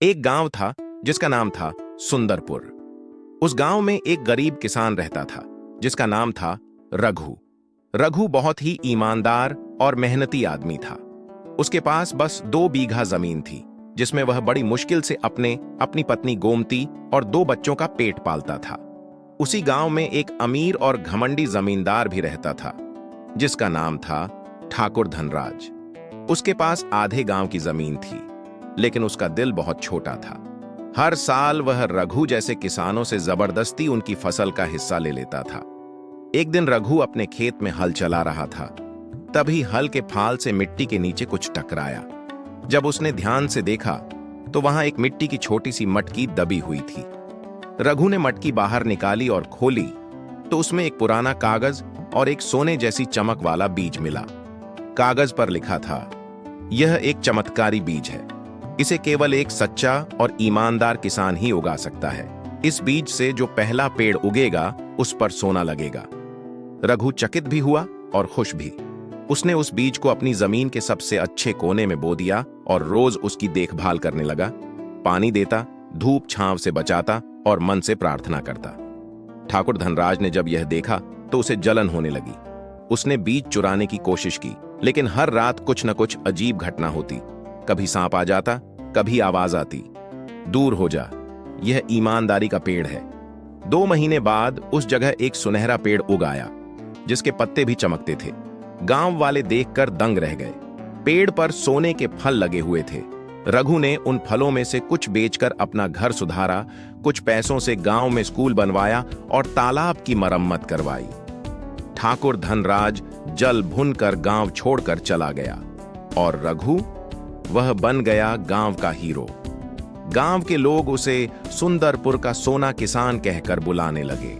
एक गांव था जिसका नाम था सुंदरपुर। उस गांव में एक गरीब किसान रहता था जिसका नाम था रघु। रघु बहुत ही ईमानदार और मेहनती आदमी था। उसके पास बस 2 बीघा जमीन थी जिसमें वह बड़ी मुश्किल से अपनी पत्नी गोमती और 2 बच्चों का पेट पालता था। उसी गांव में एक अमीर और घमंडी जमींदार भी रहता था जिसका नाम था ठाकुर धनराज। उसके पास आधे गांव की जमीन थी, लेकिन उसका दिल बहुत छोटा था। हर साल वह रघु जैसे किसानों से जबरदस्ती उनकी फसल का हिस्सा ले लेता था। एक दिन रघु अपने खेत में हल चला रहा था, तभी हल के फाल से मिट्टी के नीचे कुछ टकराया। जब उसने ध्यान से देखा तो वहां एक मिट्टी की छोटी सी मटकी दबी हुई थी। रघु ने मटकी बाहर निकाली और खोली तो उसमें एक पुराना कागज और एक सोने जैसी चमक वाला बीज मिला। कागज पर लिखा था, यह एक चमत्कारी बीज है, इसे केवल एक सच्चा और ईमानदार किसान ही उगा सकता है। इस बीज से जो पहला पेड़ उगेगा उस पर सोना लगेगा। रघु चकित भी हुआ और खुश भी। उसने उस बीज को अपनी जमीन के सबसे अच्छे कोने में बो दिया और रोज उसकी देखभाल करने लगा। पानी देता, धूप छांव से बचाता और मन से प्रार्थना करता। ठाकुर धनराज ने जब यह देखा तो उसे जलन होने लगी। उसने बीज चुराने की कोशिश की, लेकिन हर रात कुछ न कुछ अजीब घटना होती। कभी सांप आ जाता, कभी आवाज आती, दूर हो जा, यह ईमानदारी का पेड़ है। 2 महीने बाद उस जगह एक सुनहरा पेड़ उग आया जिसके पत्ते भी चमकते थे। गांव वाले देखकर दंग रह गए। पेड़ पर सोने के फल लगे हुए थे। रघु ने उन फलों में से कुछ बेचकर अपना घर सुधारा, कुछ पैसों से गांव में स्कूल बनवाया और तालाब की मरम्मत करवाई। ठाकुर धनराज जल भुनकर गांव छोड़कर चला गया और रघु, वह बन गया गांव का हीरो। गांव के लोग उसे सुंदरपुर का सोना किसान कहकर बुलाने लगे।